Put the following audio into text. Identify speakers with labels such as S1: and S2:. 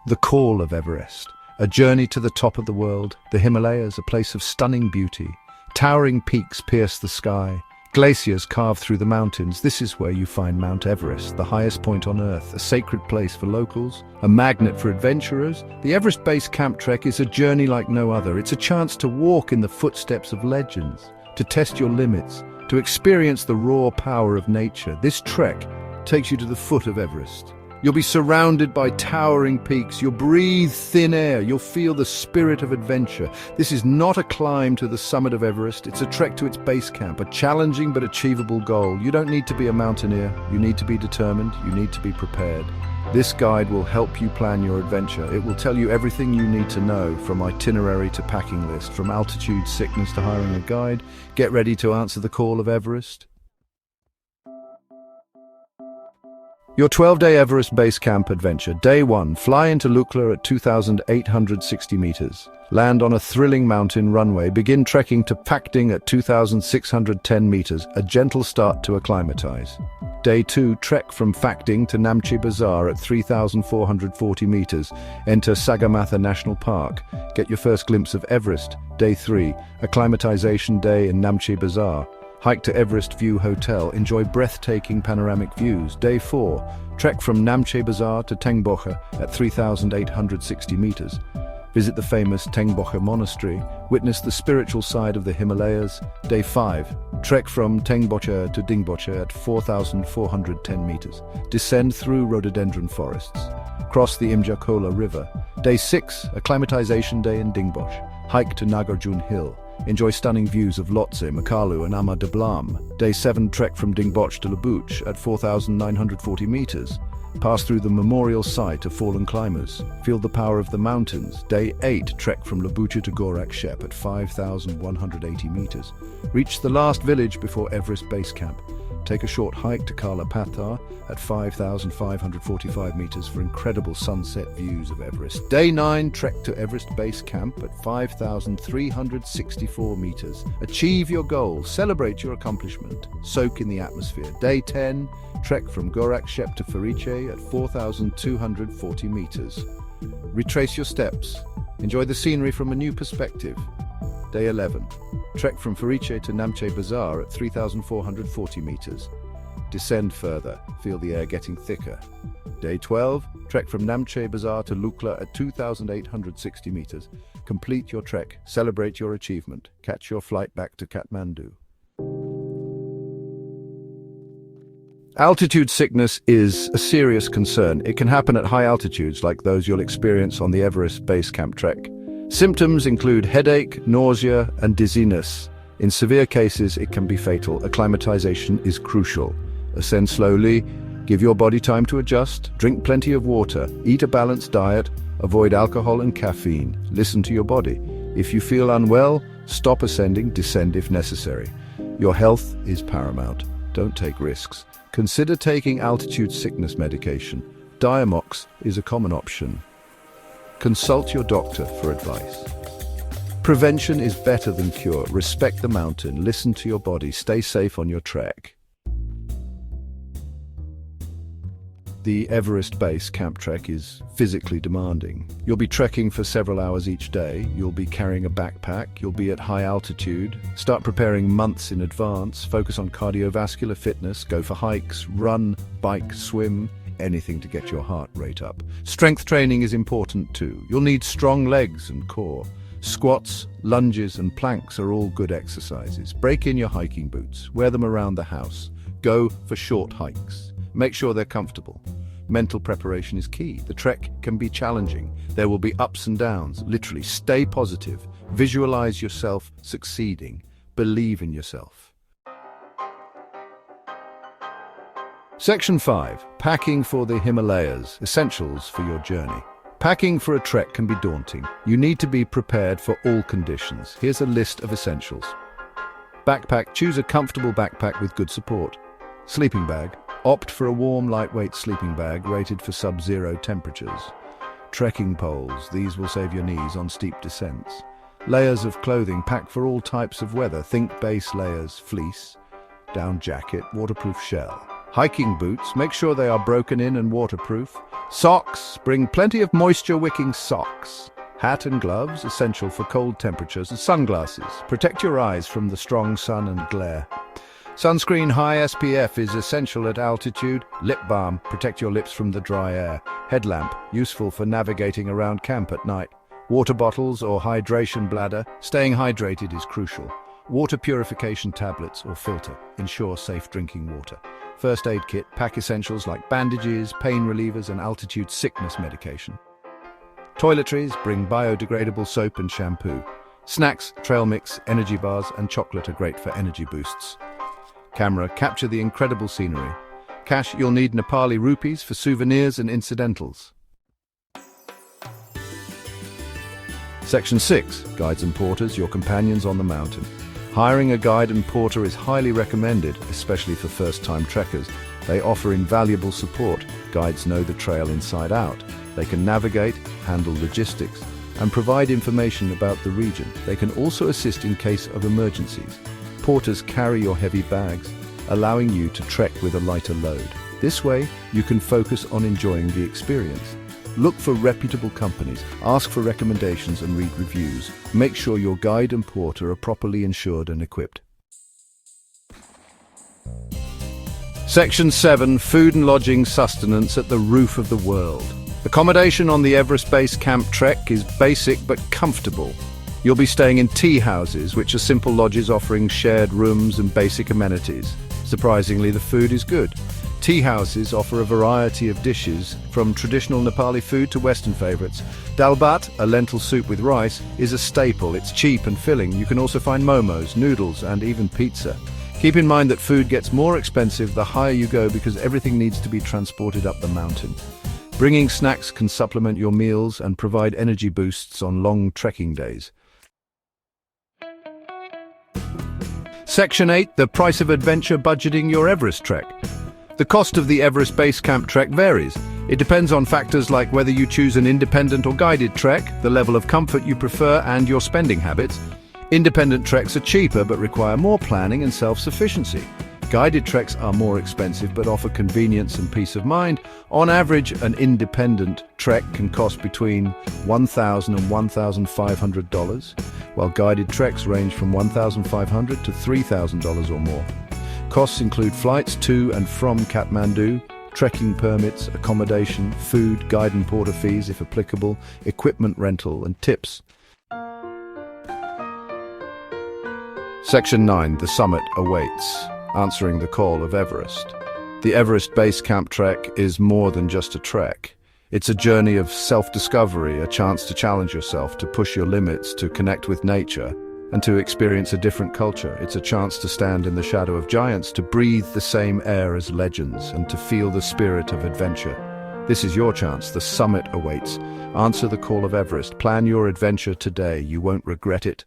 S1: The call of Everest, a journey to the top of the world. The Himalayas, a place of stunning beauty. Towering peaks pierce the sky. Glaciers carve through the mountains. This is where you find Mount Everest, the highest point on Earth, a sacred place for locals, a magnet for adventurers. The Everest Base Camp Trek is a journey like no other. It's a chance to walk in the footsteps of legends, to test your limits, to experience the raw power of nature. This trek takes you to the foot of Everest. You'll be surrounded by towering peaks. You'll breathe thin air. You'll feel the spirit of adventure. This is not a climb to the summit of Everest. It's a trek to its base camp, a challenging but achievable goal. You don't need to be a mountaineer. You need to be determined. You need to be prepared. This guide will help you plan your adventure. It will tell you everything you need to know, from itinerary to packing list, from altitude sickness to hiring a guide. Get ready to answer the call of Everest. Your 12-day Everest Base Camp adventure. Day 1. Fly into Lukla at 2,860 meters. Land on a thrilling mountain runway. Begin trekking to Pakting at 2,610 meters, a gentle start to acclimatize. Day 2. Trek from Pakting to Namche Bazaar at 3,440 meters. Enter Sagarmatha National Park. Get your first glimpse of Everest. Day 3. Acclimatization day in Namche Bazaar. Hike to Everest View Hotel. Enjoy breathtaking panoramic views. Day 4. Trek from Namche Bazaar to Tengboche at 3,860 meters. Visit the famous Tengboche Monastery. Witness the spiritual side of the Himalayas. Day 5. Trek from Tengboche to Dingboche at 4,410 meters. Descend through rhododendron forests. Cross the Imjakola River. Day 6. Acclimatization day in Dingboche. Hike to Nagarjun Hill. Enjoy stunning views of Lhotse, Makalu and Ama Dablam. Day 7. Trek from Dingboche to Labuche at 4,940 meters. Pass through the memorial site of fallen climbers. Feel the power of the mountains. Day 8. Trek from Labuche to Gorak Shep at 5,180 meters. Reach the last village before Everest Base Camp. Take a short hike to Kala Pathar at 5,545 meters for incredible sunset views of Everest. Day 9, trek to Everest Base Camp at 5,364 meters. Achieve your goal, celebrate your accomplishment, soak in the atmosphere. Day 10, trek from Gorak Shep to Fariche at 4,240 meters. Retrace your steps, enjoy the scenery from a new perspective. Day 11. Trek from Fariche to Namche Bazaar at 3,440 meters. Descend further, feel the air getting thicker. Day 12. Trek from Namche Bazaar to Lukla at 2,860 meters. Complete your trek, celebrate your achievement, catch your flight back to Kathmandu. Altitude sickness is a serious concern. It can happen at high altitudes like those you'll experience on the Everest Base Camp trek. Symptoms include headache, nausea, and dizziness. In severe cases, it can be fatal. Acclimatization is crucial. Ascend slowly, give your body time to adjust, drink plenty of water, eat a balanced diet, avoid alcohol and caffeine. Listen to your body. If you feel unwell, stop ascending, descend if necessary. Your health is paramount. Don't take risks. Consider taking altitude sickness medication. Diamox is a common option. Consult your doctor for advice. Prevention is better than cure. Respect the mountain, listen to your body, stay safe on your trek. The Everest Base Camp Trek is physically demanding. You'll be trekking for several hours each day. You'll be carrying a backpack. You'll be at high altitude. Start preparing months in advance. Focus on cardiovascular fitness. Go for hikes, run, bike, swim. Anything to get your heart rate up. Strength training is important too. You'll need strong legs and core. Squats, lunges and planks are all good exercises. Break in your hiking boots. Wear them around the house. Go for short hikes. Make sure they're comfortable. Mental preparation is key. The trek can be challenging. There will be ups and downs. Literally, stay positive. Visualize yourself succeeding. Believe in yourself. Section 5. Packing for the Himalayas. Essentials for your journey. Packing for a trek can be daunting. You need to be prepared for all conditions. Here's a list of essentials. Backpack. Choose a comfortable backpack with good support. Sleeping bag. Opt for a warm, lightweight sleeping bag rated for sub-zero temperatures. Trekking poles. These will save your knees on steep descents. Layers of clothing. Pack for all types of weather. Think base layers. Fleece, down jacket, waterproof shell. Hiking boots, make sure they are broken in and waterproof. Socks, bring plenty of moisture-wicking socks. Hat and gloves, essential for cold temperatures. And sunglasses, protect your eyes from the strong sun and glare. Sunscreen high SPF is essential at altitude. Lip balm, protect your lips from the dry air. Headlamp, useful for navigating around camp at night. Water bottles or hydration bladder, staying hydrated is crucial. Water purification tablets or filter, ensure safe drinking water. First aid kit, pack essentials like bandages, pain relievers and altitude sickness medication. Toiletries, bring biodegradable soap and shampoo. Snacks, trail mix, energy bars and chocolate are great for energy boosts. Camera, capture the incredible scenery. Cash, you'll need Nepali rupees for souvenirs and incidentals. Section 6. Guides and porters, your companions on the mountain. Hiring a guide and porter is highly recommended, especially for first-time trekkers. They offer invaluable support. Guides know the trail inside out. They can navigate, handle logistics, and provide information about the region. They can also assist in case of emergencies. Porters carry your heavy bags, allowing you to trek with a lighter load. This way, you can focus on enjoying the experience. Look for reputable companies, ask for recommendations and read reviews. Make sure your guide and porter are properly insured and equipped. Section 7. Food and lodging sustenance at the roof of the world. Accommodation on the Everest Base Camp trek is basic but comfortable. You'll be staying in tea houses, which are simple lodges offering shared rooms and basic amenities. Surprisingly, the food is good. Tea houses offer a variety of dishes, from traditional Nepali food to Western favorites. Dal bhat, a lentil soup with rice, is a staple. It's cheap and filling. You can also find momos, noodles, and even pizza. Keep in mind that food gets more expensive the higher you go because everything needs to be transported up the mountain. Bringing snacks can supplement your meals and provide energy boosts on long trekking days. Section 8. The price of adventure budgeting your Everest trek. The cost of the Everest Base Camp trek varies. It depends on factors like whether you choose an independent or guided trek, the level of comfort you prefer, and your spending habits. Independent treks are cheaper but require more planning and self-sufficiency. Guided treks are more expensive but offer convenience and peace of mind. On average, an independent trek can cost between $1,000 and $1,500, while guided treks range from $1,500 to $3,000 or more. Costs include flights to and from Kathmandu, trekking permits, accommodation, food, guide and porter fees if applicable, equipment rental and tips. Section 9. The summit awaits. Answering the call of Everest. The Everest Base Camp trek is more than just a trek. It's a journey of self-discovery, a chance to challenge yourself, to push your limits, to connect with nature, and to experience a different culture. It's a chance to stand in the shadow of giants, to breathe the same air as legends, and to feel the spirit of adventure. This is your chance. The summit awaits. Answer the call of Everest. Plan your adventure today. You won't regret it.